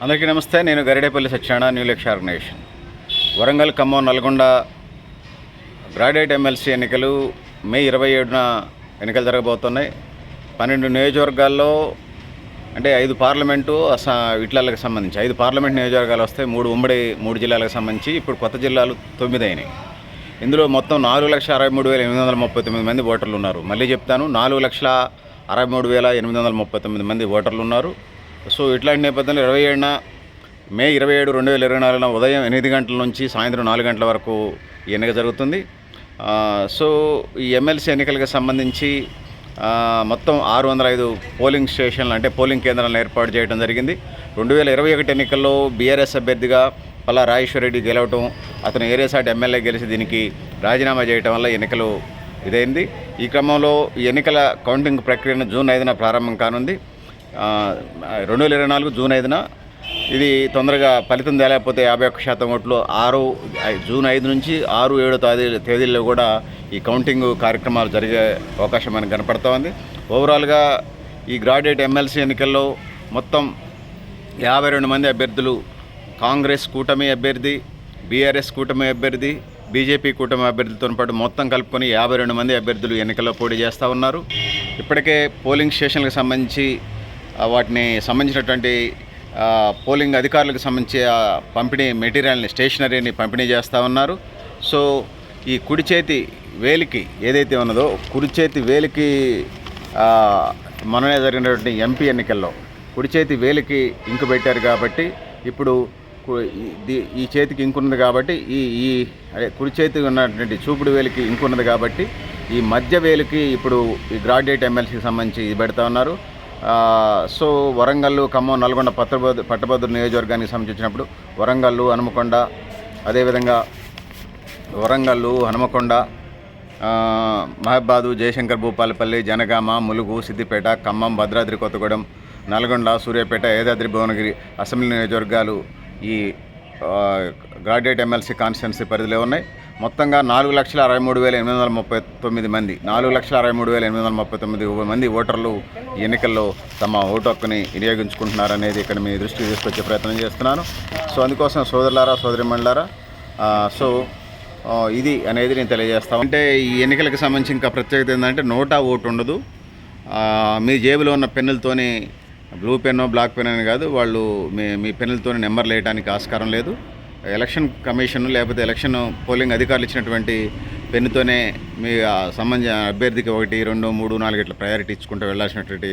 అందరికీ నమస్తే. నేను Garidepalli Satyanarayana, new Lakshya organisation. Warangal, Khammam, Nalgonda graduate MLC ఎన్నికలు మే 27న ఎన్నికలు జరగబోతున్నాయి. 12 నియోజకవర్గాల్లో అంటే 5 పార్లమెంటు ఇట్లకి సంబంధించి 5 పార్లమెంట్ నియోజకవర్గాలు వస్తాయి. 3 జిల్లాలకు సంబంధించి ఇప్పుడు కొత్త జిల్లాలు 9 అయినాయి. ఇందులో మొత్తం 4,63,839 మంది ఓటర్లు ఉన్నారు. మళ్ళీ చెప్తాను, 4,63,839 మంది ఓటర్లు ఉన్నారు. సో ఇట్లాంటి నేపథ్యంలో 27న మే 27, 2024 ఉదయం 8 గంటల నుంచి సాయంత్రం 4 గంటల వరకు ఈ ఎన్నిక జరుగుతుంది. సో ఈ ఎమ్మెల్సీ ఎన్నికలకు సంబంధించి మొత్తం 605 పోలింగ్ స్టేషన్లు అంటే పోలింగ్ కేంద్రాలను ఏర్పాటు చేయడం జరిగింది. 2021 ఎన్నికల్లో బీఆర్ఎస్ అభ్యర్థిగా పల్లా రాజేశ్వర రెడ్డి గెలవటం, అతను ఏరేసాటి ఎమ్మెల్యే గెలిచి దీనికి రాజీనామా చేయటం వల్ల ఎన్నికలు ఇదైంది. ఈ క్రమంలో ఈ ఎన్నికల కౌంటింగ్ ప్రక్రియను జూన్ 5న ప్రారంభం కానుంది. 2024 జూన్ 5న ఇది తొందరగా ఫలితం తేలేకపోతే 51% ఓట్లు జూన్ 5 నుంచి 6, 7 తేదీల్లో కూడా ఈ కౌంటింగ్ కార్యక్రమాలు జరిగే అవకాశం మనకు కనపడుతూ ఉంది. ఓవరాల్గా ఈ గ్రాడ్యుయేట్ ఎమ్మెల్సీ ఎన్నికల్లో మొత్తం 52 మంది అభ్యర్థులు, కాంగ్రెస్ కూటమి అభ్యర్థి, బీఆర్ఎస్ కూటమి అభ్యర్థి, బీజేపీ కూటమి అభ్యర్థులతో పాటు మొత్తం కలుపుకొని 52 మంది అభ్యర్థులు ఎన్నికల్లో పోటీ చేస్తూ ఉన్నారు. ఇప్పటికే పోలింగ్ స్టేషన్లకు సంబంధించి వాటిని సంబంధించినటువంటి పోలింగ్ అధికారులకు సంబంధించి పంపిణీ మెటీరియల్ని, స్టేషనరీని పంపిణీ చేస్తూ ఉన్నారు. సో ఈ కుడి చేతి వేలికి ఏదైతే ఉన్నదో, కుడి చేతి వేలికి మొన్ననే జరిగినటువంటి ఎంపీ ఎన్నికల్లో కుడి చేతి వేలికి ఇంకు పెట్టారు కాబట్టి ఇప్పుడు ఈ చేతికి ఇంకున్నది కాబట్టి ఈ కుడి చేతికి ఉన్నటువంటి చూపుడు వేలికి ఇంకున్నది కాబట్టి ఈ మధ్య వేలికి ఇప్పుడు ఈ గ్రాడ్యుయేట్ ఎమ్మెల్సీకి సంబంధించి ఇది పెడతా ఉన్నారు. సో వరంగల్, ఖమ్మం, నల్గొండ పట్టభద్రుల నియోజకవర్గానికి సంబంధించినప్పుడు వరంగల్, హనుమకొండ, అదేవిధంగా వరంగల్, హనుమకొండ, మహబాదు, జయశంకర్ భూపాలపల్లి, జనగామ, ములుగు, సిద్దిపేట, ఖమ్మం, భద్రాద్రి కొత్తగూడెం, నల్గొండ, సూర్యాపేట, యాదాద్రి భువనగిరి అసెంబ్లీ నియోజకవర్గాలు ఈ గ్రాడ్యుయేట్ ఎమ్మెల్సీ కాన్స్టిట్యున్సీ పరిధిలో ఉన్నాయి. మొత్తంగా 4,63,839 మంది 4,63,839 మంది ఓటర్లు ఈ ఎన్నికల్లో తమ ఓటు హక్కుని వినియోగించుకుంటున్నారనేది ఇక్కడ మీ దృష్టికి తీసుకొచ్చే ప్రయత్నం చేస్తున్నాను. సో అందుకోసం సోదరులారా, సోదరిమణులారా, సో ఇది అనేది నేను తెలియజేస్తాను. అంటే ఈ ఎన్నికలకు సంబంధించి ఇంకా ప్రత్యేకత ఏంటంటే నోటా ఓటు ఉండదు. మీ జేబులో ఉన్న పెన్నులతోని, బ్లూ పెన్నో బ్లాక్ పెన్ అని కాదు, వాళ్ళు మీ పెన్నులతో నెంబర్లు వేయడానికి ఆస్కారం లేదు. ఎలక్షన్ కమిషన్ లేకపోతే ఎలక్షన్ పోలింగ్ అధికారులు ఇచ్చినటువంటి పెన్నుతోనే మీ సంబంధించిన అభ్యర్థికి 1, 2, 3, 4 ఇట్లా ప్రయారిటీ ఇచ్చుకుంటూ వెళ్ళాల్సినటువంటి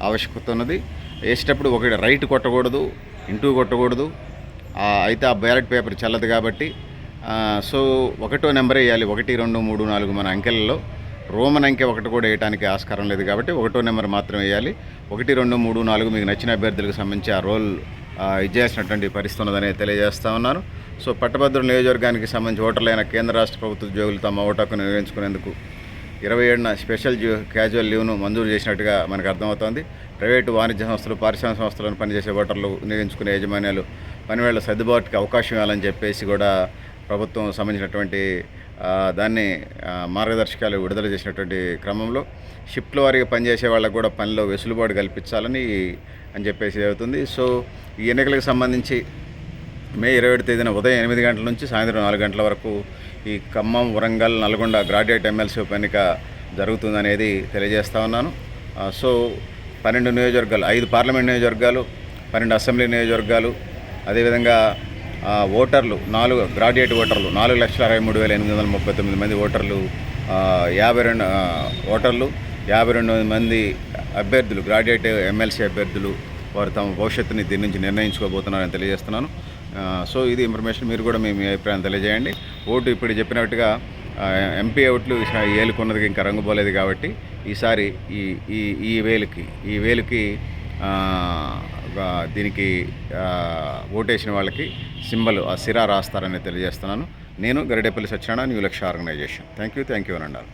ఆవశ్యకత ఉన్నది. వేసేటప్పుడు ఒకటి రైట్ కొట్టకూడదు, ఇంటూ కొట్టకూడదు. అయితే ఆ బ్యాలెట్ పేపర్ చల్లదు కాబట్టి సో 1వ నెంబర్ వేయాలి. 1, 2, 3, 4 మన అంకెలలో రోమన్ అంకె 1 కూడా వేయడానికి ఆస్కారం లేదు కాబట్టి 1వ నెంబర్ మాత్రం వేయాలి. 1, 2, 3, 4 మీకు నచ్చిన అభ్యర్థులకు సంబంధించి ఆ రోల్ ఇచ్చేసినటువంటి పరిస్థితి ఉన్నదని తెలియజేస్తా ఉన్నాను. సో పట్టభద్రుల నియోజకవర్గానికి సంబంధించి ఓటర్లైన కేంద్ర రాష్ట్ర ప్రభుత్వ ఉద్యోగులు తమ ఓటు హక్కును నిర్వహించుకునేందుకు 27న స్పెషల్ క్యాజువల్ లీవ్ను మంజూరు చేసినట్టుగా మనకు అర్థమవుతోంది. ప్రైవేటు వాణిజ్య సంస్థలు, పారిశ్రామిక సంస్థలను పనిచేసే ఓటర్లు వినియోగించుకునే యాజమాన్యాలు పనివేళ్ల సర్దుబాటుకి అవకాశం ఇవ్వాలని చెప్పేసి కూడా ప్రభుత్వం సంబంధించినటువంటి దాన్ని మార్గదర్శకాలు విడుదల చేసినటువంటి క్రమంలో షిఫ్ట్ల వారీగా పనిచేసే వాళ్ళకు కూడా పనిలో వెసులుబాటు కల్పించాలని చెప్పేసి అవుతుంది. సో ఈ ఎన్నికలకు సంబంధించి మే 27 తేదీన ఉదయం 8 గంటల నుంచి సాయంత్రం 4 గంటల వరకు ఈ ఖమ్మం, వరంగల్, నల్గొండ గ్రాడ్యుయేట్ ఎమ్మెల్సీ ఉప ఎన్నిక జరుగుతుందనేది తెలియజేస్తా ఉన్నాను. సో 12 నియోజకవర్గాలు, 5 పార్లమెంట్ నియోజకవర్గాలు, 12 అసెంబ్లీ నియోజకవర్గాలు, అదేవిధంగా ఓటర్లు గ్రాడ్యుయేట్ ఓటర్లు 4,63,839 మంది ఓటర్లు, 52 మంది అభ్యర్థులు, గ్రాడ్యుయేట్ ఎమ్మెల్సీ అభ్యర్థులు వారు తమ భవిష్యత్తుని దీని నుంచి నిర్ణయించుకోబోతున్నారని తెలియజేస్తున్నాను. సో ఇది ఇన్ఫర్మేషన్. మీరు కూడా మీ అభిప్రాయం తెలియజేయండి. ఓటు ఇప్పుడు చెప్పినట్టుగా ఎంపీ ఓట్లు ఏలుకున్నది ఇంకా రంగుపోలేదు కాబట్టి ఈసారి ఈ వేలుకి దీనికి ఓటేసిన వాళ్ళకి సింబల్ ఆ సిరా రాస్తారని తెలియజేస్తున్నాను. నేను Garidepalli Satyanarayana, new Lakshya organisation. Thank you అని అన్నారు.